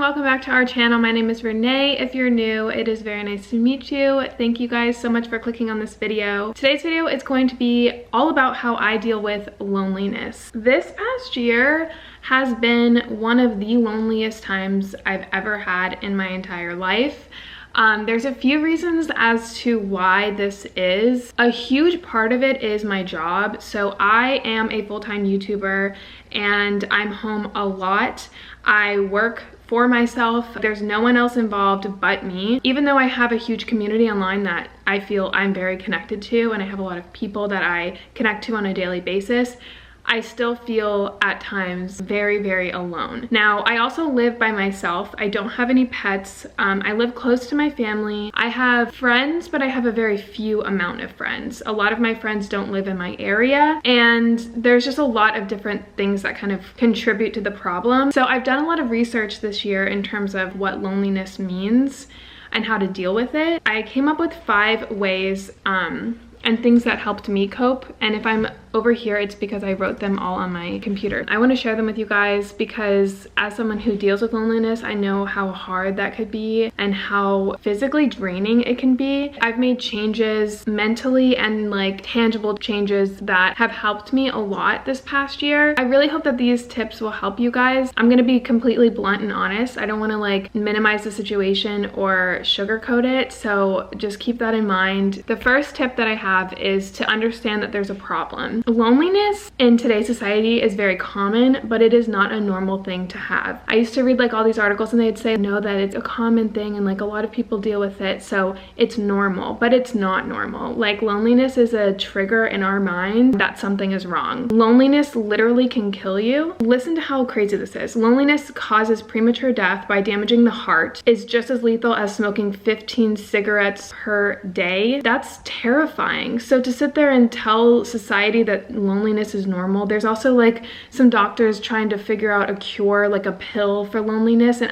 welcome back to our channel. My name is Renee. If you're new, it is very nice to meet you. Thank you guys so much for clicking on this video. Today's video is going to be all about how I deal with loneliness. This past year has been one of the loneliest times I've ever had in my entire life. There's a few reasons as to why this is. A huge part of it is my job. So I am a full-time YouTuber and I'm home a lot. I work for myself. There's no one else involved but me. Even though I have a huge community online that I feel I'm very connected to, and I have a lot of people that I connect to on a daily basis, I still feel at times very, very alone. Now, I also live by myself. I don't have any pets. I live close to my family. I have friends, but I have a very few amount of friends. A lot of my friends don't live in my area, and there's just a lot of different things that kind of contribute to the problem. So I've done a lot of research this year in terms of what loneliness means and how to deal with it. I came up with 5 ways and things that helped me cope. And if I'm over here, it's because I wrote them all on my computer. I want to share them with you guys because as someone who deals with loneliness, I know how hard that could be and how physically draining it can be. I've made changes mentally and like tangible changes that have helped me a lot this past year. I really hope that these tips will help you guys. I'm gonna be completely blunt and honest. I don't want to like minimize the situation or sugarcoat it, so just keep that in mind. The first tip that I have is to understand that there's a problem. Loneliness in today's society is very common, but it is not a normal thing to have. I used to read like all these articles and they'd say, no, that it's a common thing and like a lot of people deal with it, so it's normal, but it's not normal. Like loneliness is a trigger in our mind that something is wrong. Loneliness literally can kill you. Listen to how crazy this is. Loneliness causes premature death by damaging the heart, is just as lethal as smoking 15 cigarettes per day. That's terrifying. So to sit there and tell society that loneliness is normal, there's also like some doctors trying to figure out a cure, like a pill for loneliness, and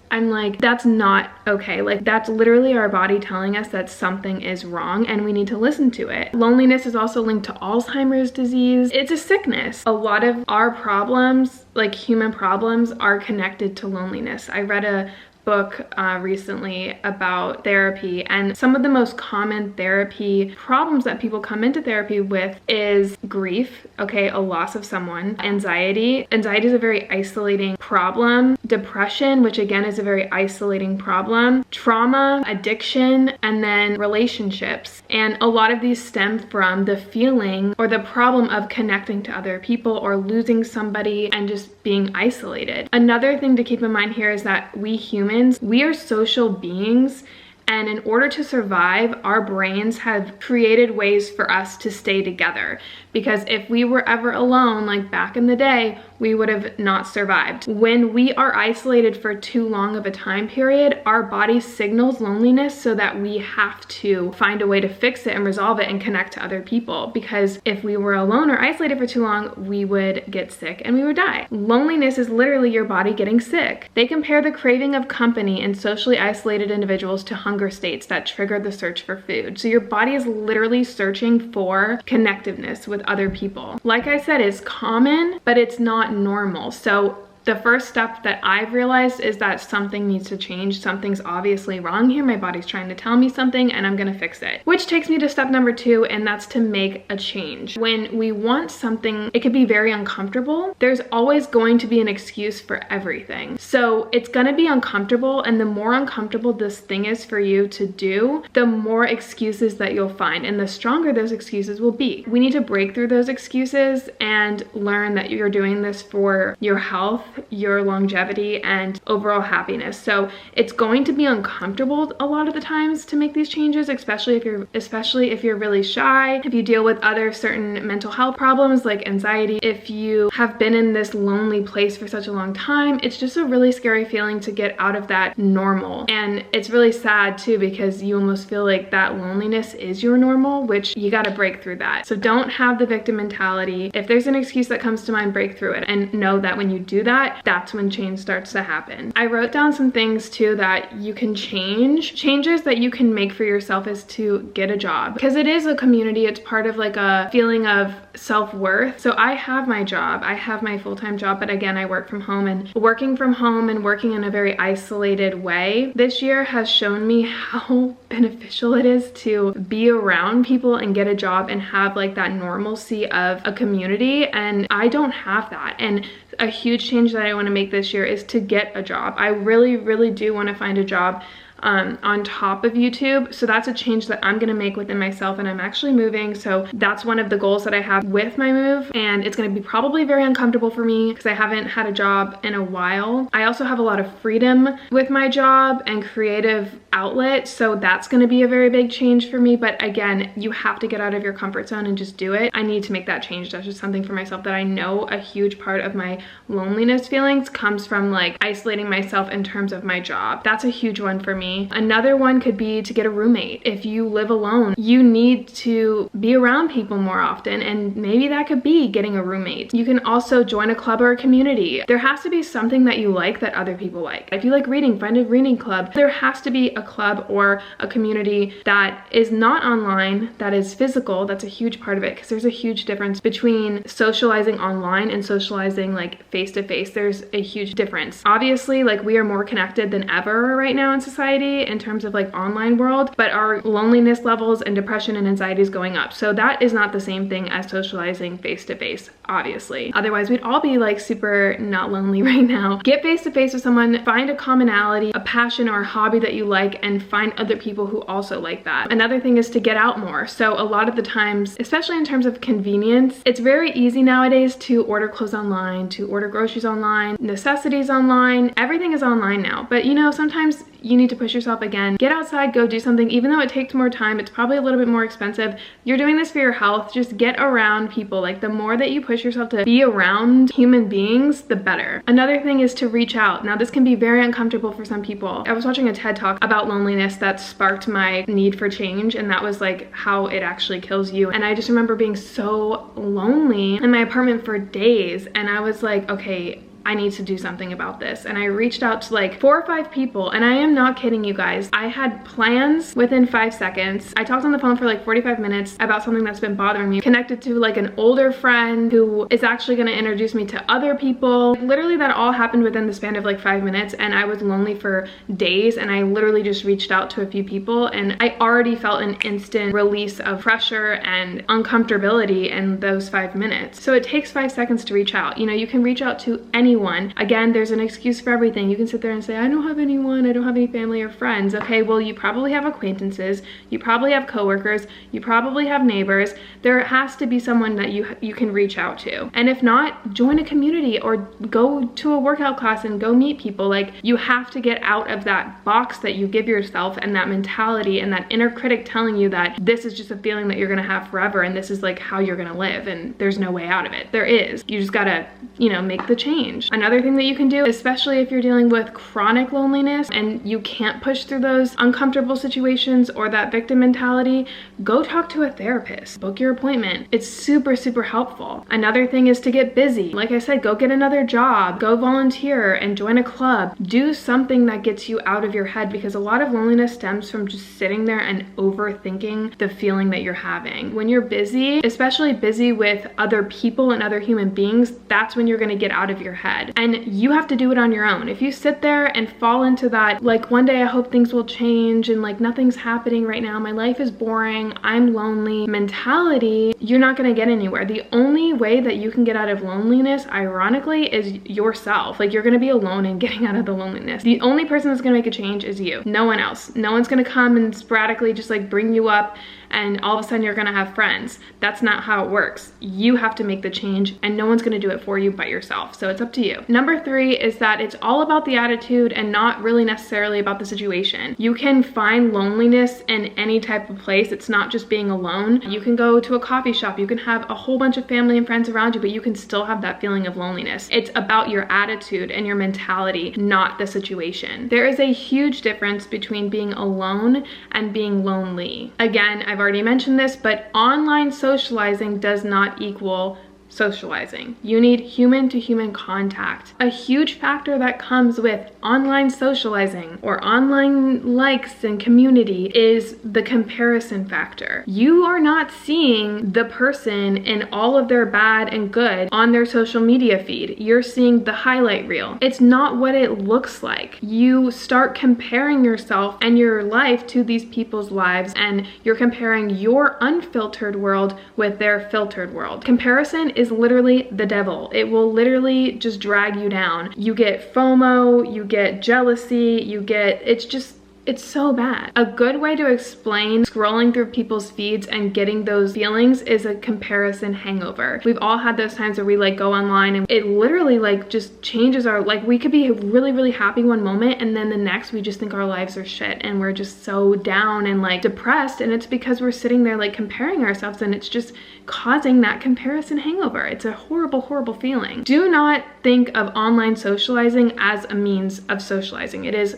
I'm like, that's not okay. Like that's literally our body telling us that something is wrong and we need to listen to it. Loneliness is also linked to Alzheimer's disease. It's a sickness. A lot of our problems, like human problems, are connected to loneliness. I read a book recently about therapy, and some of the most common therapy problems that people come into therapy with is grief, okay, a loss of someone, anxiety. Anxiety is a very isolating problem, depression, which again is a very isolating problem, trauma, addiction, and then relationships. And a lot of these stem from the feeling or the problem of connecting to other people or losing somebody and just being isolated. Another thing to keep in mind here is that we humans, we are social beings, and in order to survive, our brains have created ways for us to stay together. Because if we were ever alone, like back in the day, we would have not survived. When we are isolated for too long of a time period, our body signals loneliness so that we have to find a way to fix it and resolve it and connect to other people. Because if we were alone or isolated for too long, we would get sick and we would die. Loneliness is literally your body getting sick. They compare the craving of company in socially isolated individuals to hunger states that trigger the search for food. So your body is literally searching for connectiveness with other people. Like I said, it's common, but it's not normal. So the first step that I've realized is that something needs to change. Something's obviously wrong here. My body's trying to tell me something and I'm gonna fix it. Which takes me to step number 2, and that's to make a change. When we want something, it could be very uncomfortable. There's always going to be an excuse for everything. So it's gonna be uncomfortable, and the more uncomfortable this thing is for you to do, the more excuses that you'll find, and the stronger those excuses will be. We need to break through those excuses and learn that you're doing this for your health, your longevity, and overall happiness. So it's going to be uncomfortable a lot of the times to make these changes, especially if you're really shy, if you deal with other certain mental health problems like anxiety, if you have been in this lonely place for such a long time. It's just a really scary feeling to get out of that normal. And it's really sad too, because you almost feel like that loneliness is your normal, which you got to break through that. So don't have the victim mentality. If there's an excuse that comes to mind, break through it, and know that when you do that, that, that's when change starts to happen. I wrote down some things too that you can change. Changes that you can make for yourself is to get a job, because it is a community. It's part of like a feeling of self-worth. So I have my job, I have my full-time job, but again, I work from home, and working from home and working in a very isolated way this year has shown me how beneficial it is to be around people and get a job and have like that normalcy of a community, and I don't have that. And a huge change that I want to make this year is to get a job. I really do want to find a job on top of YouTube. So that's a change that I'm gonna make within myself, and I'm actually moving. So that's one of the goals that I have with my move, and it's gonna be probably very uncomfortable for me because I haven't had a job in a while. I also have a lot of freedom with my job and creative outlet, so that's gonna be a very big change for me. But again, you have to get out of your comfort zone and just do it. I need to make that change. That's just something for myself that I know a huge part of my loneliness feelings comes from like isolating myself in terms of my job. That's a huge one for me. Another one could be to get a roommate. If you live alone, you need to be around people more often, and maybe that could be getting a roommate. You can also join a club or a community. There has to be something that you like that other people like. If you like reading, find a reading club. There has to be a club or a community that is not online, that is physical. That's a huge part of it, because there's a huge difference between socializing online and socializing like face to face. There's a huge difference. Obviously, like we are more connected than ever right now in society in terms of like online world, but our loneliness levels and depression and anxiety is going up. So that is not the same thing as socializing face to face, obviously. Otherwise we'd all be like super not lonely right now. Get face to face with someone, find a commonality, a passion or a hobby that you like, and find other people who also like that. Another thing is to get out more. So a lot of the times, especially in terms of convenience, it's very easy nowadays to order clothes online, to order groceries online, necessities online. Everything is online now. But you know, sometimes you need to push yourself again. Get outside, go do something. Even though it takes more time, it's probably a little bit more expensive. You're doing this for your health. Just get around people. Like the more that you push yourself to be around human beings, the better. Another thing is to reach out. Now this can be very uncomfortable for some people. I was watching a TED Talk about loneliness that sparked my need for change, and that was like how it actually kills you. And I just remember being so lonely in my apartment for days, and I was like, okay, I need to do something about this. And I reached out to like 4 or 5 people, and I am not kidding you guys. I had plans within 5 seconds. I talked on the phone for like 45 minutes about something that's been bothering me, connected to like an older friend who is actually gonna introduce me to other people. Literally that all happened within the span of like 5 minutes, and I was lonely for days, and I literally just reached out to a few people, and I already felt an instant release of pressure and uncomfortability in those 5 minutes. So it takes 5 seconds to reach out. You know, you can reach out to anyone. Again, there's an excuse for everything. You can sit there and say, I don't have anyone, I don't have any family or friends. Okay, well, you probably have acquaintances, you probably have coworkers, you probably have neighbors. There has to be someone that you can reach out to. And if not, join a community or go to a workout class and go meet people. Like, you have to get out of that box that you give yourself, and that mentality and that inner critic telling you that this is just a feeling that you're gonna have forever, and this is like how you're gonna live, and there's no way out of it. There is. You just gotta, you know, make the change. Another thing that you can do, especially if you're dealing with chronic loneliness and you can't push through those uncomfortable situations or that victim mentality, go talk to a therapist. Book your appointment. It's super helpful. Another thing is to get busy. Like I said, go get another job, go volunteer and join a club. Do something that gets you out of your head, because a lot of loneliness stems from just sitting there and overthinking the feeling that you're having. When you're busy, especially busy with other people and other human beings, that's when you're gonna get out of your head. And you have to do it on your own. If you sit there and fall into that, like, one day I hope things will change and like nothing's happening right now, my life is boring, I'm lonely mentality, you're not gonna get anywhere. The only way that you can get out of loneliness, ironically, is yourself. Like, you're gonna be alone in getting out of the loneliness. The only person that's gonna make a change is you. No one else. No one's gonna come and sporadically just like bring you up and all of a sudden you're gonna have friends. That's not how it works. You have to make the change, and no one's gonna do it for you but yourself. So it's up to you. Number 3 is that it's all about the attitude and not really necessarily about the situation. You can find loneliness in any type of place. It's not just being alone. You can go to a coffee shop, you can have a whole bunch of family and friends around you, but you can still have that feeling of loneliness. It's about your attitude and your mentality, not the situation. There is a huge difference between being alone and being lonely. Again, I've already mentioned this, but online socializing does not equal socializing. You need human to human contact. A huge factor that comes with online socializing or online likes and community is the comparison factor. You are not seeing the person in all of their bad and good on their social media feed. You're seeing the highlight reel. It's not what it looks like. You start comparing yourself and your life to these people's lives, and you're comparing your unfiltered world with their filtered world. Comparison is literally the devil. It will literally just drag you down. You get FOMO, you get jealousy, it's so bad. A good way to explain scrolling through people's feeds and getting those feelings is a comparison hangover. We've all had those times where we like go online and it literally like just changes our, like we could be really, really happy one moment and then the next we just think our lives are shit and we're just so down and like depressed, and it's because we're sitting there like comparing ourselves, and it's just causing that comparison hangover. It's a horrible, horrible feeling. Do not think of online socializing as a means of socializing. It is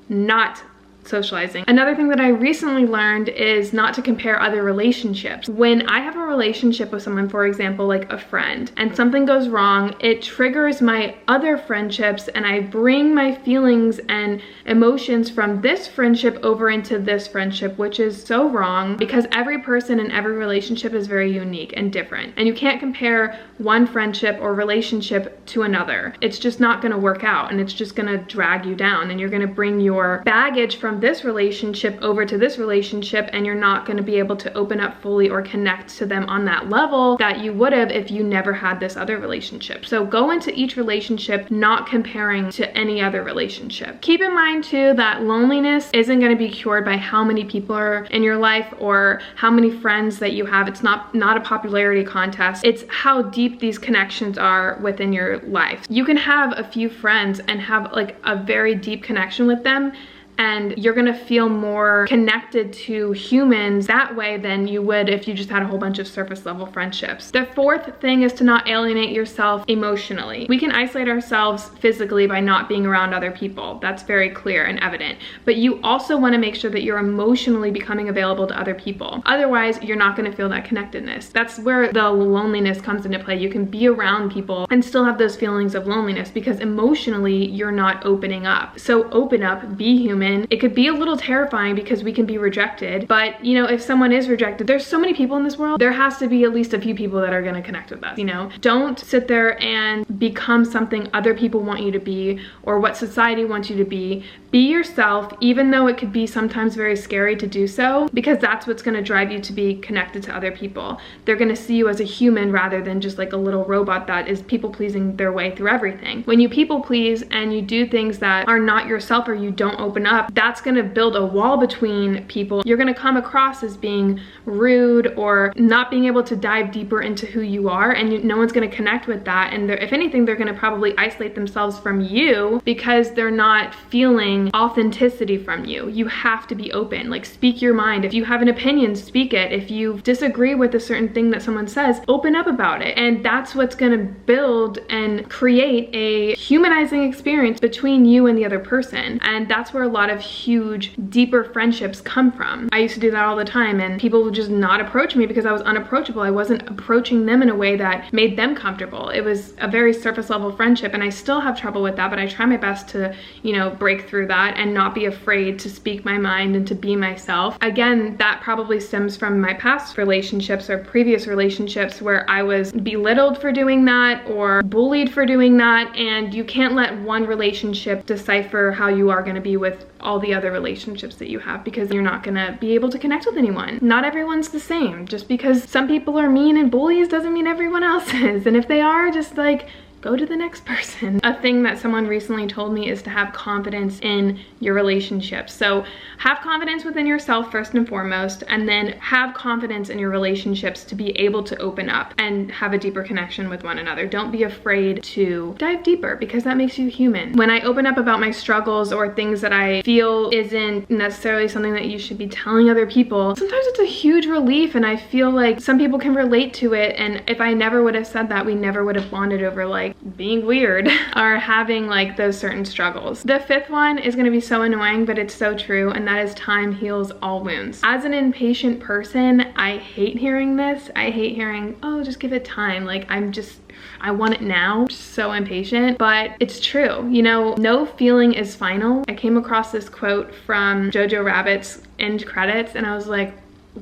not socializing. Another thing that I recently learned is not to compare other relationships. When I have a relationship with someone, for example, like a friend, and something goes wrong, it triggers my other friendships and I bring my feelings and emotions from this friendship over into this friendship, which is so wrong because every person in every relationship is very unique and different. And you can't compare one friendship or relationship to another. It's just not gonna work out, and it's just gonna drag you down, and you're gonna bring your baggage from this relationship over to this relationship, and you're not going to be able to open up fully or connect to them on that level that you would have if you never had this other relationship. So go into each relationship not comparing to any other relationship. Keep in mind too that loneliness isn't going to be cured by how many people are in your life or how many friends that you have. It's not a popularity contest. It's how deep these connections are within your life. You can have a few friends and have like a very deep connection with them, and you're gonna feel more connected to humans that way than you would if you just had a whole bunch of surface level friendships. The fourth thing is to not alienate yourself emotionally. We can isolate ourselves physically by not being around other people. That's very clear and evident. But you also wanna make sure that you're emotionally becoming available to other people. Otherwise, you're not gonna feel that connectedness. That's where the loneliness comes into play. You can be around people and still have those feelings of loneliness because emotionally, you're not opening up. So open up, be human. It could be a little terrifying because we can be rejected, but you know, if someone is rejected, there's so many people in this world, there has to be at least a few people that are going to connect with us, you know? Don't sit there and become something other people want you to be or what society wants you to be. Be yourself, even though it could be sometimes very scary to do so, because that's what's going to drive you to be connected to other people. They're going to see you as a human rather than just like a little robot that is people pleasing their way through everything. When you people please and you do things that are not yourself or you don't open up, that's going to build a wall between people. You're going to come across as being rude or not being able to dive deeper into who you are, and no one's going to connect with that. And if anything, they're going to probably isolate themselves from you because they're not feeling authenticity from you. You have to be open. Like, speak your mind. If you have an opinion, speak it. If you disagree with a certain thing that someone says, open up about it. And that's what's going to build and create a humanizing experience between you and the other person. And that's where a lot of huge, deeper friendships come from. I used to do that all the time, and people would just not approach me because I was unapproachable. I wasn't approaching them in a way that made them comfortable. It was a very surface level friendship, and I still have trouble with that, but I try my best to, you know, break through that and not be afraid to speak my mind and to be myself. Again, that probably stems from my past relationships or previous relationships where I was belittled for doing that or bullied for doing that, and you can't let one relationship decipher how you are going to be with all the other relationships that you have, because you're not gonna be able to connect with anyone. Not everyone's the same. Just because some people are mean and bullies doesn't mean everyone else is. And if they are, just like, go to the next person. A thing that someone recently told me is to have confidence in your relationships. So have confidence within yourself first and foremost, and then have confidence in your relationships to be able to open up and have a deeper connection with one another. Don't be afraid to dive deeper, because that makes you human. When I open up about my struggles or things that I feel isn't necessarily something that you should be telling other people, sometimes it's a huge relief, and I feel like some people can relate to it. And if I never would have said that, we never would have bonded over like like being weird are having like those certain struggles. The fifth one is going to be so annoying, but it's so true, and that is time heals all wounds. As an impatient person, I hate hearing this. I hate hearing, oh, just give it time. Like I want it now. I'm so impatient, but it's true. You know, no feeling is final. I came across this quote from Jojo Rabbit's end credits, and I was like,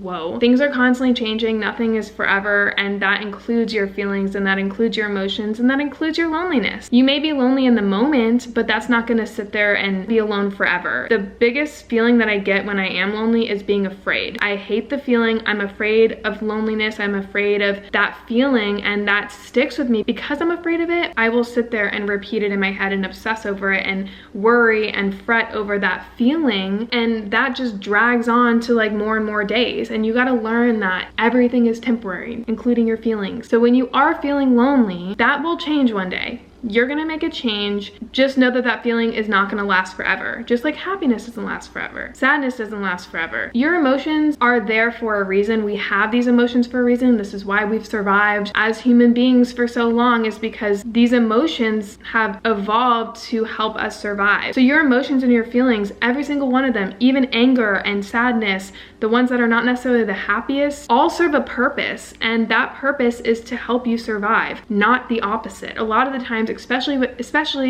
whoa, things are constantly changing, nothing is forever, and that includes your feelings, and that includes your emotions, and that includes your loneliness. You may be lonely in the moment, but that's not gonna sit there and be alone forever. The biggest feeling that I get when I am lonely is being afraid. I hate the feeling. I'm afraid of loneliness. I'm afraid of that feeling, and that sticks with me. Because I'm afraid of it, I will sit there and repeat it in my head and obsess over it and worry and fret over that feeling, and that just drags on to like more and more days. And you got to learn that everything is temporary, including your feelings. So when you are feeling lonely, that will change one day. You're gonna make a change. Just know that that feeling is not gonna last forever. Just like happiness doesn't last forever. Sadness doesn't last forever. Your emotions are there for a reason. We have these emotions for a reason. This is why we've survived as human beings for so long, is because these emotions have evolved to help us survive. So your emotions and your feelings, every single one of them, even anger and sadness, the ones that are not necessarily the happiest, all serve a purpose, and that purpose is to help you survive, not the opposite. A lot of the times, especially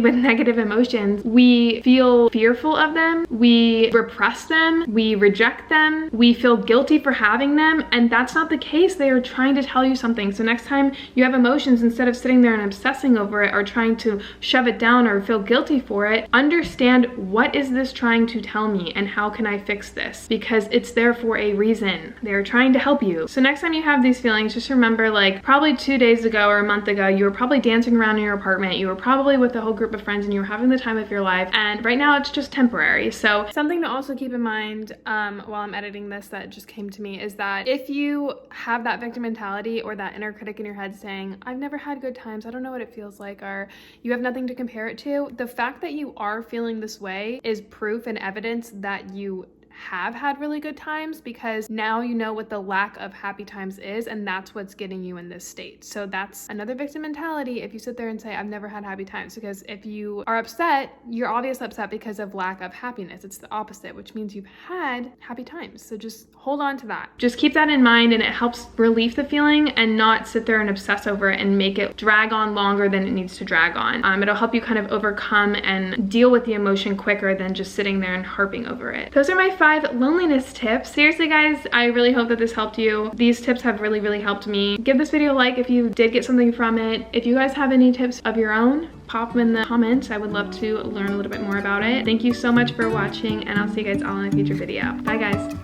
with negative emotions, we feel fearful of them, we repress them, we reject them, we feel guilty for having them, and that's not the case. They are trying to tell you something. So next time you have emotions, instead of sitting there and obsessing over it or trying to shove it down or feel guilty for it, understand, what is this trying to tell me and how can I fix this? Because it's there for a reason. They're trying to help you. So next time you have these feelings, just remember, like, probably 2 days ago or a month ago, you were probably dancing around in your apartment, you were probably with a whole group of friends, and you were having the time of your life, and right now it's just temporary. So something to also keep in mind while I'm editing this that just came to me is that if you have that victim mentality or that inner critic in your head saying, I've never had good times, I don't know what it feels like, or you have nothing to compare it to, the fact that you are feeling this way is proof and evidence that you have had really good times, because now you know what the lack of happy times is, and that's what's getting you in this state. So that's another victim mentality if you sit there and say, I've never had happy times, because if you are upset, you're obviously upset because of lack of happiness. It's the opposite, which means you've had happy times. So just hold on to that. Just keep that in mind, and it helps relieve the feeling and not sit there and obsess over it and make it drag on longer than it needs to drag on. It'll help you kind of overcome and deal with the emotion quicker than just sitting there and harping over it. Those are my 5 loneliness tips. Seriously guys, I really hope that this helped you. These tips have really helped me. Give this video a like if you did get something from it. If you guys have any tips of your own, pop them in the comments. I would love to learn a little bit more about it. Thank you so much for watching, and I'll see you guys all in a future video. Bye guys.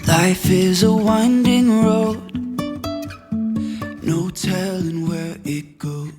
Life is a winding road, no telling where it goes.